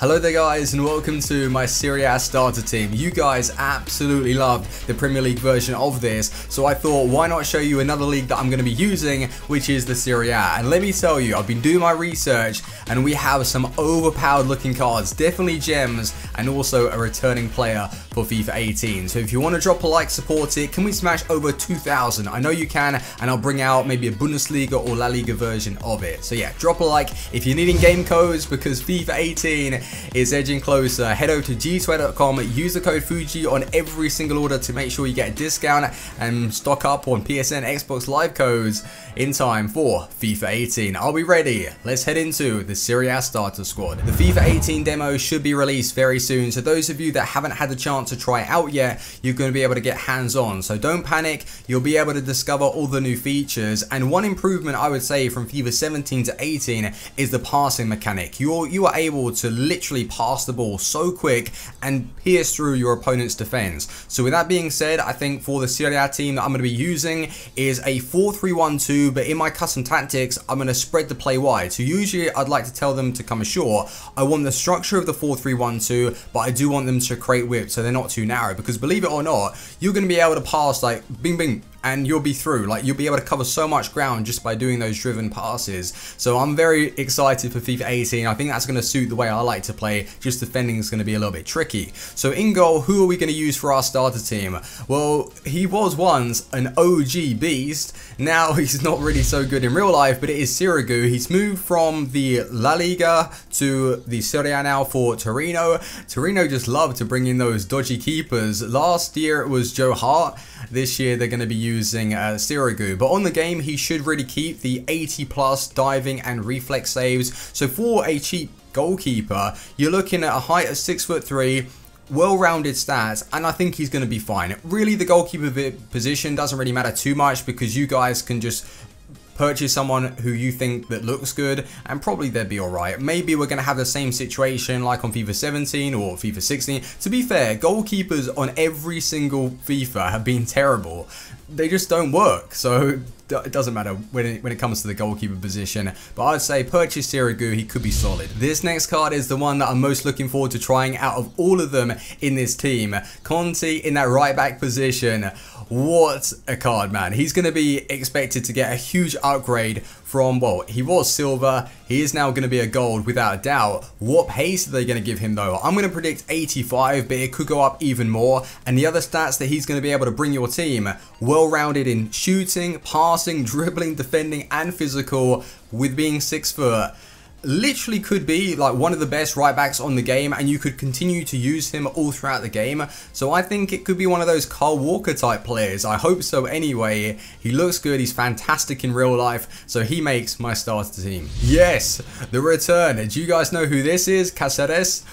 Hello there guys and welcome to my Serie A starter team. You guys absolutely loved the Premier League version of this, so I thought why not show you another league that I'm going to be using, which is the Serie A. And let me tell you, I've been doing my research and we have some overpowered looking cards, definitely gems, and also a returning player for FIFA 18. So if you want to drop a like, support it. Can we smash over 2,000? I know you can, and I'll bring out maybe a Bundesliga or La Liga version of it. So yeah, drop a like if you're needing game codes because FIFA 18 is edging closer. Head over to g2a.com, use the code Fuji on every single order to make sure you get a discount and stock up on PSN Xbox Live codes in time for FIFA 18. I'll be ready. Let's head into the Serie A starter squad. The FIFA 18 demo should be released very soon, so those of you that haven't had the chance to try it out yet, you're going to be able to get hands-on. So don't panic, you'll be able to discover all the new features. And one improvement I would say from FIFA 17 to 18 is the passing mechanic. You are able to literally pass the ball so quick and pierce through your opponent's defense. So with that being said, I think for the Serie A team that I'm going to be using is a 4-3-1-2, but in my custom tactics, I'm going to spread the play wide. So usually I'd like to tell them to come ashore. I want the structure of the 4-3-1-2, but I do want them to create width so they're not too narrow, because believe it or not, you're going to be able to pass like bing bing and you'll be through. Like, you'll be able to cover so much ground just by doing those driven passes. So I'm very excited for FIFA 18. I think that's going to suit the way I like to play. Just defending is going to be a little bit tricky. So in goal, who are we going to use for our starter team? Well, he was once an OG beast. Now he's not really so good in real life, but it is SERIE. He's moved from the La Liga to the Serie A now for Torino. Torino just love to bring in those dodgy keepers. Last year it was Joe Hart. This year they're going to be using SERIE. But on the game, he should really keep the 80+ diving and reflex saves. So for a cheap goalkeeper, you're looking at a height of 6'3", well-rounded stats, and I think he's going to be fine. Really, the goalkeeper position doesn't really matter too much because you guys can just purchase someone who you think that looks good and probably they'd be alright. Maybe we're going to have the same situation like on FIFA 17 or FIFA 16. To be fair, goalkeepers on every single FIFA have been terrible. They just don't work, so it doesn't matter when it comes to the goalkeeper position. But I'd say purchase SERIE, he could be solid. This next card is the one that I'm most looking forward to trying out of all of them in this team. Conte in that right back position. What a card, man. He's going to be expected to get a huge upgrade from, well, he was silver, he is now going to be a gold without a doubt. What pace are they going to give him though? I'm going to predict 85, but it could go up even more. And the other stats that he's going to be able to bring your team, well-rounded in shooting, passing, dribbling, defending, and physical, with being 6 foot. Literally could be like one of the best right backs on the game, and you could continue to use him all throughout the game. So I think it could be one of those Kyle Walker type players. I hope so anyway. He looks good, he's fantastic in real life, so he makes my starter team. Yes, the return. Do you guys know who this is? Cáceres?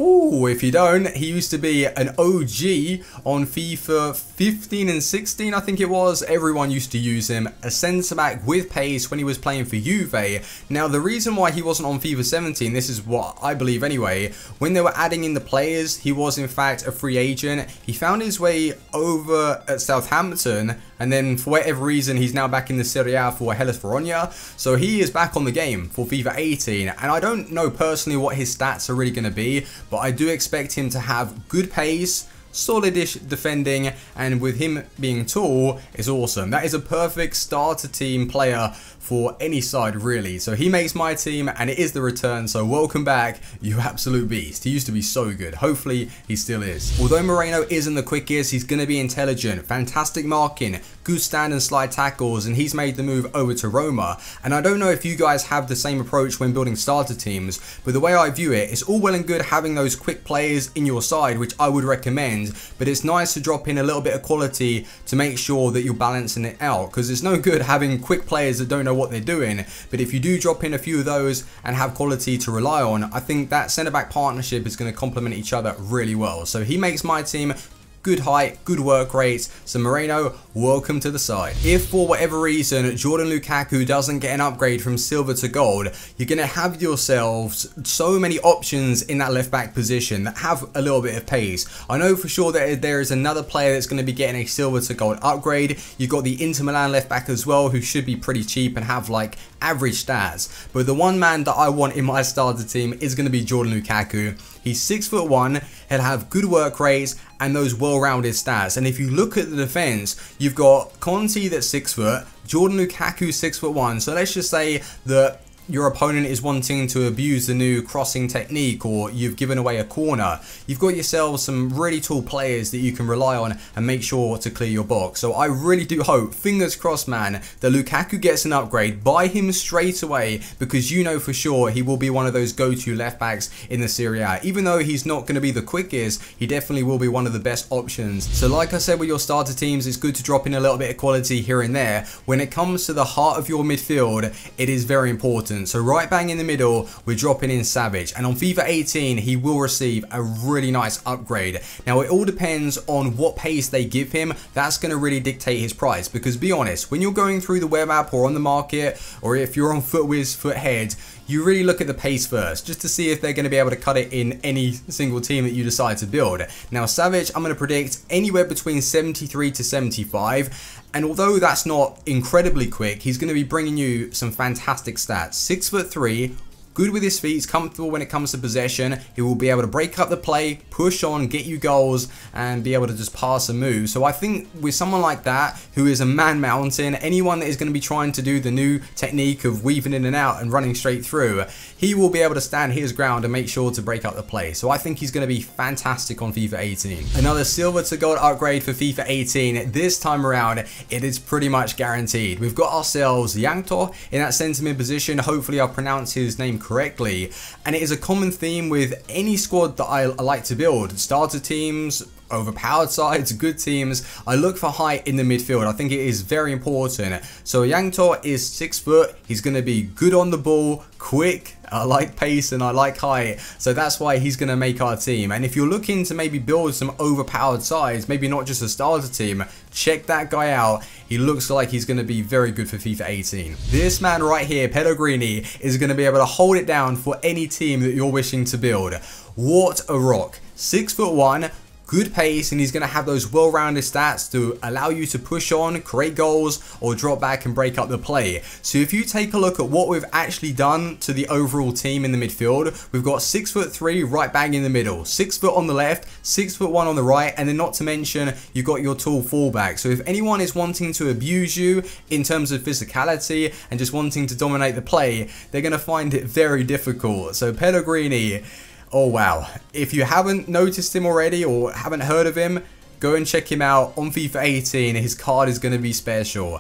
Ooh, if you don't, he used to be an OG on FIFA 15 and 16, I think it was. Everyone used to use him. A centre-back with pace when he was playing for Juve. Now, the reason why he wasn't on FIFA 17, this is what I believe anyway, when they were adding in the players, he was in fact a free agent. He found his way over at Southampton, and then for whatever reason, he's now back in the Serie A for Hellas Verona. So he is back on the game for FIFA 18, and I don't know personally what his stats are really going to be, but I do expect him to have good pace, solid-ish defending, and with him being tall, it's awesome. That is a perfect starter team player for any side really. So he makes my team, and it is the return, so welcome back, you absolute beast. He used to be so good. Hopefully he still is. Although Moreno isn't the quickest, he's going to be intelligent, fantastic marking, good stand and slide tackles, and he's made the move over to Roma. And I don't know if you guys have the same approach when building starter teams, but the way I view it, it's all well and good having those quick players in your side, which I would recommend, but it's nice to drop in a little bit of quality to make sure that you're balancing it out, because it's no good having quick players that don't know what they're doing. But if you do drop in a few of those and have quality to rely on, I think that centre-back partnership is going to complement each other really well. So he makes my team. good height, good work rates. So Moreno, welcome to the side. If for whatever reason Jordan Lukaku doesn't get an upgrade from silver to gold, you're going to have yourselves so many options in that left back position that have a little bit of pace. I know for sure that there is another player that's going to be getting a silver to gold upgrade. You've got the Inter Milan left back as well, who should be pretty cheap and have like average stats. But the one man that I want in my starter team is going to be Jordan Lukaku. He's 6'1", he'll have good work rates and those well-rounded stats. And if you look at the defense, you've got Conte that's 6 foot, Jordan Lukaku 6'1". So let's just say that your opponent is wanting to abuse the new crossing technique, or you've given away a corner. You've got yourselves some really tall players that you can rely on and make sure to clear your box. So I really do hope, fingers crossed man, that Lukaku gets an upgrade. Buy him straight away, because you know for sure he will be one of those go-to left backs in the Serie A. Even though he's not going to be the quickest, he definitely will be one of the best options. So like I said with your starter teams, it's good to drop in a little bit of quality here and there. When it comes to the heart of your midfield, it is very important. So right bang in the middle, we're dropping in Savage, and on FIFA 18 he will receive a really nice upgrade. Now it all depends on what pace they give him. That's going to really dictate his price, because be honest, when you're going through the web app or on the market, or if you're on FootWiz, Foothead, you really look at the pace first, just to see if they're going to be able to cut it in any single team that you decide to build. Now Savage, I'm going to predict anywhere between 73 to 75. And although that's not incredibly quick, he's going to be bringing you some fantastic stats. 6'3", good with his feet, he's comfortable when it comes to possession. He will be able to break up the play, push on, get you goals, and be able to just pass and move. So I think with someone like that, who is a man mountain, anyone that is going to be trying to do the new technique of weaving in and out and running straight through, he will be able to stand his ground and make sure to break up the play. So I think he's going to be fantastic on FIFA 18. Another silver to gold upgrade for FIFA 18. This time around, it is pretty much guaranteed. We've got ourselves Yankto in that centre mid position. Hopefully I pronounce his name correctly, and it is a common theme with any squad that I like to build. Starter teams, overpowered sides, good teams, I look for height in the midfield. I think it is very important. So Yankto is 6 foot, he's going to be good on the ball, quick, I like pace and I like height, so that's why he's going to make our team. And if you're looking to maybe build some overpowered sides, maybe not just a starter team, check that guy out. He looks like he's going to be very good for FIFA 18. This man right here, Pellegrini, is going to be able to hold it down for any team that you're wishing to build. What a rock. 6'1", good pace, and he's going to have those well-rounded stats to allow you to push on, create goals, or drop back and break up the play. So if you take a look at what we've actually done to the overall team in the midfield, we've got 6'3" right bang in the middle, 6 foot on the left, 6'1" on the right, and then not to mention you've got your tall fullback. So if anyone is wanting to abuse you in terms of physicality and just wanting to dominate the play, they're going to find it very difficult. So Pellegrini, oh wow, if you haven't noticed him already or haven't heard of him, go and check him out on FIFA 18. His card is going to be special.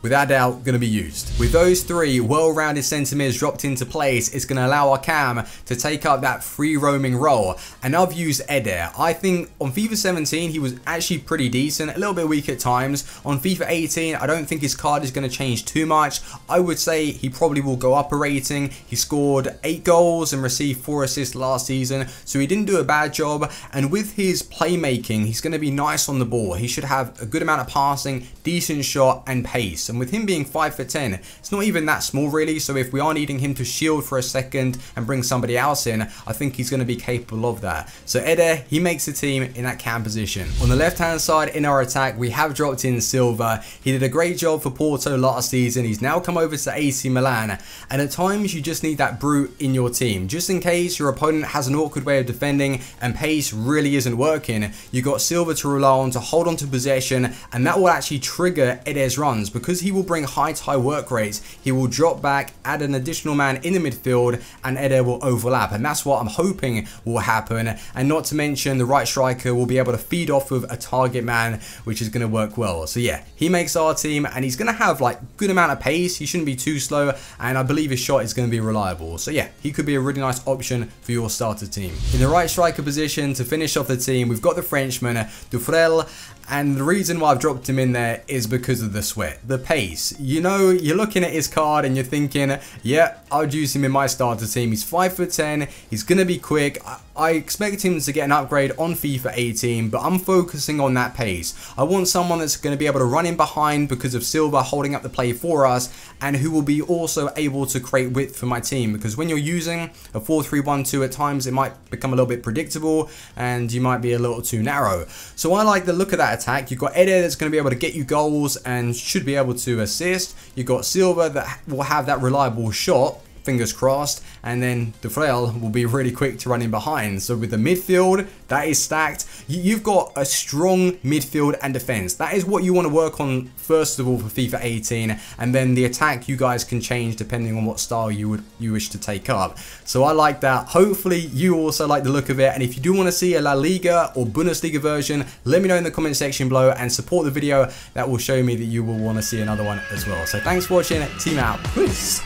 Without doubt, going to be used. With those three well-rounded centre mids dropped into place, it's going to allow our cam to take up that free roaming role. And I've used Eder. I think on FIFA 17, he was actually pretty decent, a little bit weak at times. On FIFA 18, I don't think his card is going to change too much. I would say he probably will go up a rating. He scored 8 goals and received 4 assists last season, so he didn't do a bad job. And with his playmaking, he's going to be nice on the ball. He should have a good amount of passing, decent shot, and pace. And with him being 5'10", it's not even that small really, so if we are needing him to shield for a second and bring somebody else in, I think he's going to be capable of that. So Eder, he makes the team in that cam position. On the left hand side in our attack, we have dropped in Silva. He did a great job for Porto last season. He's now come over to AC Milan, and at times you just need that brute in your team, just in case your opponent has an awkward way of defending and pace really isn't working. You got Silva to rely on to hold on to possession, and that will actually trigger Eder's runs, because he will bring high work rates. He will drop back, add an additional man in the midfield, and Eder will overlap, and that's what I'm hoping will happen. And not to mention the right striker will be able to feed off of a target man, which is going to work well. So yeah, he makes our team, and he's going to have like good amount of pace. He shouldn't be too slow, and I believe his shot is going to be reliable. So yeah, he could be a really nice option for your starter team. In the right striker position to finish off the team, we've got the Frenchman Dufrel. And the reason why I've dropped him in there is because of the sweat, the pace. You know, you're looking at his card and you're thinking, yeah, I would use him in my starter team. He's 5'10", he's going to be quick. I expect him to get an upgrade on FIFA 18, but I'm focusing on that pace. I want someone that's going to be able to run in behind because of Silva holding up the play for us, and who will be also able to create width for my team, because when you're using a 4-3-1-2 at times, it might become a little bit predictable and you might be a little too narrow. So I like the look of that attack. You've got Eder that's going to be able to get you goals and should be able to assist. You've got Silva that will have that reliable shot, fingers crossed, and then De Vrij will be really quick to run in behind. So with the midfield, that is stacked. You've got a strong midfield and defense. That is what you want to work on first of all for FIFA 18, and then the attack you guys can change depending on what style you wish to take up. So I like that. Hopefully you also like the look of it, and if you do want to see a La Liga or Bundesliga version, let me know in the comment section below and support the video. That will show me that you will want to see another one as well. So thanks for watching. Team out. Peace.